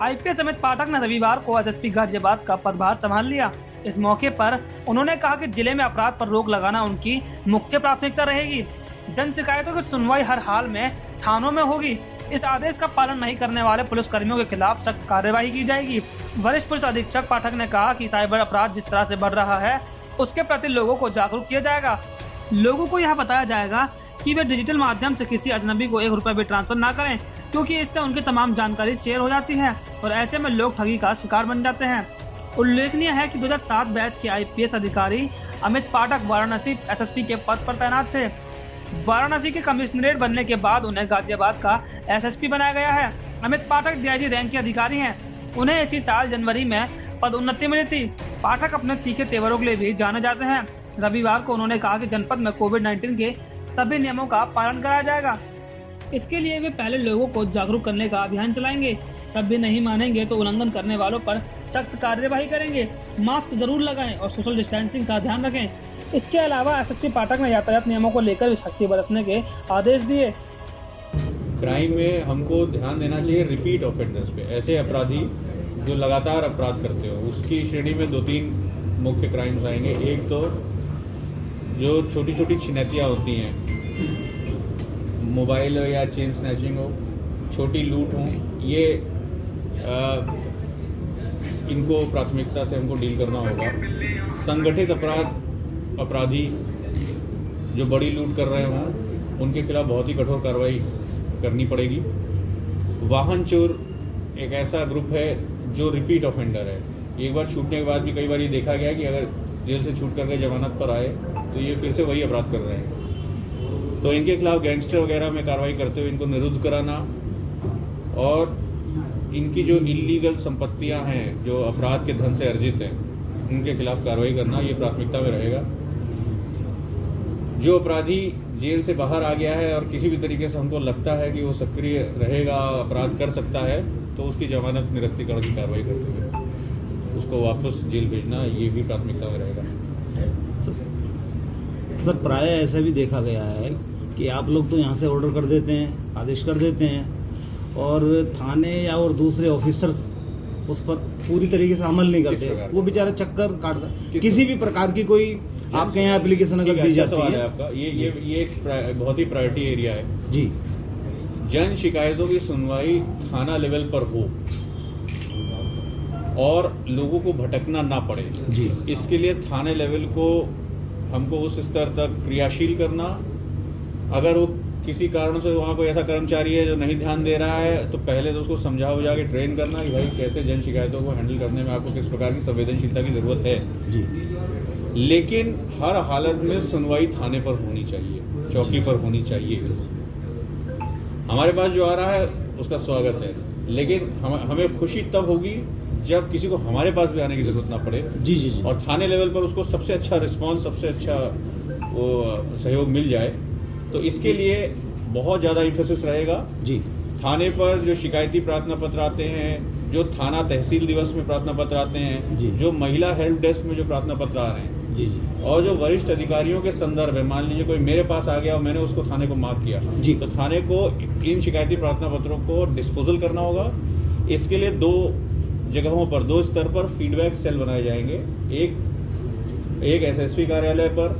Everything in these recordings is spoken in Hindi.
आईपीएस अमित पाठक ने रविवार को एसएसपी गाजियाबाद का पदभार संभाल लिया। इस मौके पर उन्होंने कहा कि जिले में अपराध पर रोक लगाना उनकी मुख्य प्राथमिकता रहेगी। जन शिकायतों की सुनवाई हर हाल में थानों में होगी। इस आदेश का पालन नहीं करने वाले पुलिसकर्मियों के खिलाफ सख्त कार्यवाही की जाएगी। वरिष्ठ पुलिस अधीक्षक पाठक ने कहा कि साइबर अपराध जिस तरह से बढ़ रहा है उसके प्रति लोगों को जागरूक किया जाएगा। लोगों को यह बताया जाएगा कि वे डिजिटल माध्यम से किसी अजनबी को 1 रुपया भी ट्रांसफर ना करें, क्योंकि इससे उनकी तमाम जानकारी शेयर हो जाती है और ऐसे में लोग ठगी का शिकार बन जाते हैं। उल्लेखनीय है कि 2007 बैच के आईपीएस अधिकारी अमित पाठक वाराणसी एसएसपी के पद पर तैनात थे। वाराणसी के कमिश्नरेट बनने के बाद उन्हें गाजियाबाद का एसएसपी बनाया गया है। अमित पाठक डीआईजी रैंक के अधिकारी हैं। उन्हें इसी साल जनवरी में पदोन्नति मिली थी। पाठक अपने तीखे तेवरों के लिए भी जाने जाते हैं। रविवार को उन्होंने कहा कि जनपद में कोविड-19 के सभी नियमों का पालन कराया जाएगा। इसके लिए वे पहले लोगों को जागरूक करने का अभियान चलाएंगे, तब भी नहीं मानेंगे तो उल्लंघन करने वालों पर सख्त कार्यवाही करेंगे। मास्क जरूर लगाएं और सोशल डिस्टेंसिंग का ध्यान रखें। इसके अलावा एसएसपी पाठक ने यातायात नियमों को लेकर भी सख्ती बरतने के आदेश दिए। क्राइम में हमको ध्यान देना चाहिए रिपीट ऑफेंडर्स पे, ऐसे अपराधी जो लगातार अपराध करते हो। उसकी श्रेणी में 2-3 मुख्य क्राइम्स आएंगे। एक तो जो छोटी छोटी छिनैतियाँ होती हैं, मोबाइल हो या चेन स्नैचिंग हो, छोटी लूट हो, ये इनको प्राथमिकता से हमको डील करना होगा। संगठित अपराधी जो बड़ी लूट कर रहे हों, उनके खिलाफ बहुत ही कठोर कार्रवाई करनी पड़ेगी। वाहन चोर एक ऐसा ग्रुप है जो रिपीट ऑफेंडर है। एक बार छूटने के बाद भी कई बार ये देखा गया कि अगर जेल से छूट करके जमानत पर आए तो ये फिर से वही अपराध कर रहे हैं। तो इनके खिलाफ गैंगस्टर वगैरह में कार्रवाई करते हुए इनको निरुद्ध कराना और इनकी जो इलीगल संपत्तियां हैं जो अपराध के धन से अर्जित हैं, उनके खिलाफ कार्रवाई करना ये प्राथमिकता में रहेगा। जो अपराधी जेल से बाहर आ गया है और किसी भी तरीके से हमको लगता है कि वो सक्रिय रहेगा, अपराध कर सकता है, तो उसकी जमानत निरस्तीकरण की कार्रवाई करते हुए उसको वापस जेल भेजना ये भी प्राथमिकता में रहेगा। सर, प्राय ऐसा भी देखा गया है कि आप लोग तो यहाँ से ऑर्डर कर देते हैं, आदेश कर देते हैं और थाने या और दूसरे ऑफिसर्स उस पर पूरी तरीके से अमल नहीं करते। वो बेचारा चक्कर काटता। किसी भी प्रकार की कोई आपके यहाँ एप्लीकेशन अगर दी जाती है, आपका ये एक बहुत ही प्रायोरिटी एरिया है जी। जन शिकायतों की सुनवाई थाना लेवल पर हो और लोगों को भटकना ना पड़े जी। इसके लिए थाने लेवल को हमको उस स्तर तक क्रियाशील करना। अगर वो किसी कारण से वहाँ कोई ऐसा कर्मचारी है जो नहीं ध्यान दे रहा है, तो पहले तो उसको समझा बुझा के ट्रेन करना कि भाई कैसे जन शिकायतों को हैंडल करने में आपको किस प्रकार की संवेदनशीलता की जरूरत है जी। लेकिन हर हालत में सुनवाई थाने पर होनी चाहिए, चौकी पर होनी चाहिए। हमारे पास जो आ रहा है उसका स्वागत है, लेकिन हमें खुशी तब होगी जब किसी को हमारे पास भी आने की जरूरत ना पड़े जी जी जी। और थाने लेवल पर उसको सबसे अच्छा रिस्पांस, सबसे अच्छा वो सहयोग मिल जाए। तो इसके लिए बहुत ज्यादा इम्फेसिस रहेगा जी। थाने पर जो शिकायती प्रार्थना पत्र आते हैं, जो थाना तहसील दिवस में प्रार्थना पत्र आते हैं, जो महिला हेल्प डेस्क में जो प्रार्थना पत्र आ रहे हैं जी जी, और जो वरिष्ठ अधिकारियों के संदर्भ है, मान लीजिए कोई मेरे पास आ गया और मैंने उसको थाने को मार्क किया जी, तो थाने को इन शिकायती प्रार्थना पत्रों को डिस्पोजल करना होगा। इसके लिए 2 जगहों पर, 2 स्तर पर फीडबैक सेल बनाए जाएंगे। एक एसएसपी कार्यालय पर,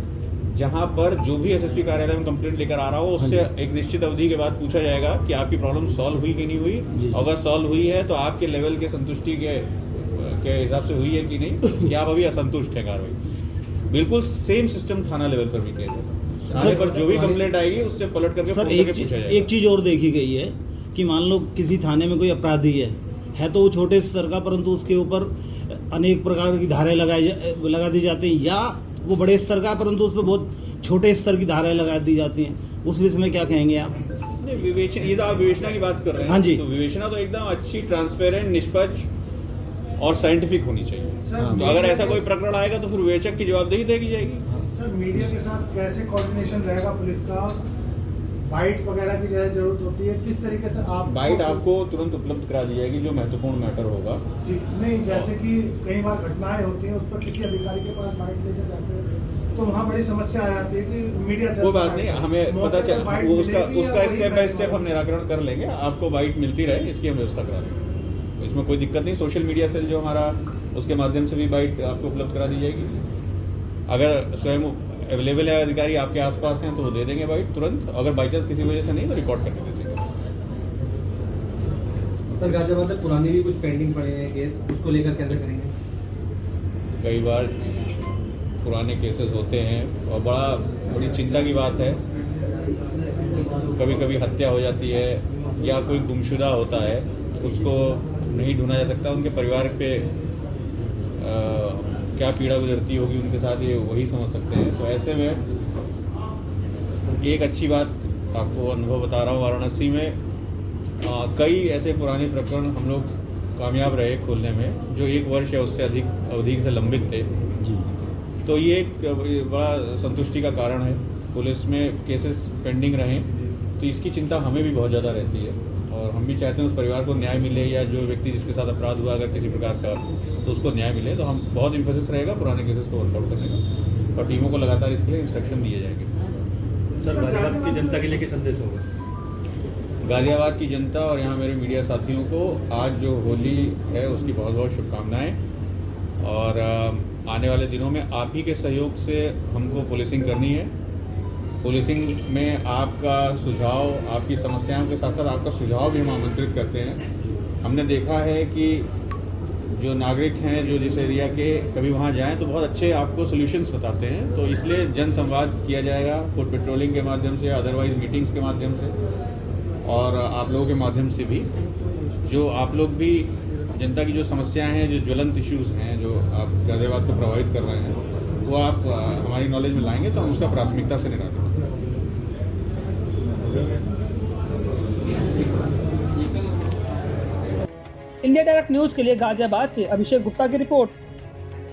जहां पर जो भी एसएसपी कार्यालय में कंप्लेंट लेकर आ रहा हो उससे एक निश्चित अवधि के बाद पूछा जाएगा कि आपकी प्रॉब्लम सॉल्व हुई कि नहीं हुई। अगर सॉल्व हुई है तो आपके लेवल के संतुष्टि के हिसाब से हुई है कि नहीं, कि आप अभी असंतुष्ट हैं कार्रवाई। बिल्कुल सेम सिस्टम थाना लेवल पर भी किया जाएगा। थाने पर जो भी कंप्लेंट आएगी उससे पलट करके सर एक चीज और देखी गई है कि मान लो किसी थाने में कोई अपराधी है तो वो छोटे स्तर का, परंतु उसके ऊपर अनेक प्रकार की धाराएं लगा दी जाती हैं, या वो बड़े स्तर का परंतु उस पर बहुत छोटे स्तर की धाराएं लगा दी जाती हैं। उस विषय में क्या कहेंगे आप? विवेचना, ये तो आप विवेचना की बात कर रहे हैं। हाँ जी। तो विवेचना तो एकदम अच्छी, ट्रांसपेरेंट, निष्पक्ष और साइंटिफिक होनी चाहिए। तो अगर ऐसा कोई प्रकरण आएगा तो फिर विवेचक की जवाबदेही तय की जाएगी। सर, मीडिया के साथ कैसे कोऑर्डिनेशन रहेगा पुलिस का? बाइट वगैरह की जरूरत होती है, किस तरीके से आप बाइट आपको तुरंत उपलब्ध करा दी जाएगी जो महत्वपूर्ण मैटर होगा जी। नहीं, जैसे कि कई बार घटनाएं होती हैं उस पर किसी अधिकारी के पास बाइट लेकर जाते हैं तो वहाँ बड़ी समस्या आ जाती है कि मीडिया से वो बात नहीं, हमें पता चल उसका स्टेप बाय स्टेप हम निराकरण कर लेंगे। आपको बाइट मिलती रहे इसकी हम व्यवस्था करा देंगे। इसमें कोई दिक्कत नहीं। सोशल मीडिया सेल जो हमारा, उसके माध्यम से भी बाइट आपको उपलब्ध करा दी जाएगी। अगर स्वयं अवेलेबल है अधिकारी आपके आसपास हैं तो वो दे देंगे बाइट तुरंत। अगर बाई चांस किसी वजह से नहीं तो रिकॉर्ड करके दे देंगे। सर गाजियाबाद में पुरानी भी कुछ पेंडिंग पड़े हैं केस, उसको लेकर कैसे करेंगे? कई बार पुराने केसेस होते हैं और बड़ी चिंता की बात है। कभी कभी हत्या हो जाती है या कोई गुमशुदा होता है, उसको नहीं ढूंढा जा सकता। उनके परिवार पे क्या पीड़ा गुजरती होगी उनके साथ, ये वही समझ सकते हैं। तो ऐसे में एक अच्छी बात आपको अनुभव बता रहा हूँ, वाराणसी में कई ऐसे पुराने प्रकरण हम लोग कामयाब रहे खोलने में, जो 1 वर्ष या उससे अधिक अवधि से लंबित थे। तो ये एक बड़ा संतुष्टि का कारण है। पुलिस में केसेस पेंडिंग रहें तो इसकी चिंता हमें भी बहुत ज़्यादा रहती है और हम भी चाहते हैं उस परिवार को न्याय मिले, या जो व्यक्ति जिसके साथ अपराध हुआ अगर किसी प्रकार का तो उसको न्याय मिले। तो हम बहुत इम्फेसिस रहेगा पुराने केसेस को वर्कआउट करने का और टीमों को लगातार इसके लिए इंस्ट्रक्शन दिए जाएंगे। सर गाजियाबाद की जनता के लिए क्या संदेश होगा? गाजियाबाद की जनता और यहाँ मेरे मीडिया साथियों को आज जो होली है उसकी बहुत बहुत शुभकामनाएं। और आने वाले दिनों में आप ही के सहयोग से हमको पुलिसिंग करनी है। पुलिसिंग में आपका सुझाव, आपकी समस्याओं के साथ साथ आपका सुझाव भी हम आमंत्रित करते हैं। हमने देखा है कि जो नागरिक हैं जो जिस एरिया के, कभी वहाँ जाएं तो बहुत अच्छे आपको सॉल्यूशंस बताते हैं। तो इसलिए जन संवाद किया जाएगा फुट पेट्रोलिंग के माध्यम से, अदरवाइज मीटिंग्स के माध्यम से और आप लोगों के माध्यम से भी। जो आप लोग भी जनता की जो समस्याएं हैं, जो ज्वलंत इश्यूज हैं जो आप गाजियाबाद को प्रभावित कर रहे हैं, वो आप हमारी नॉलेज में लाएंगे तो हम उसका प्राथमिकता से निराकरण करेंगे। इंडिया डायरेक्ट न्यूज के लिए गाजियाबाद से अभिषेक गुप्ता की रिपोर्ट।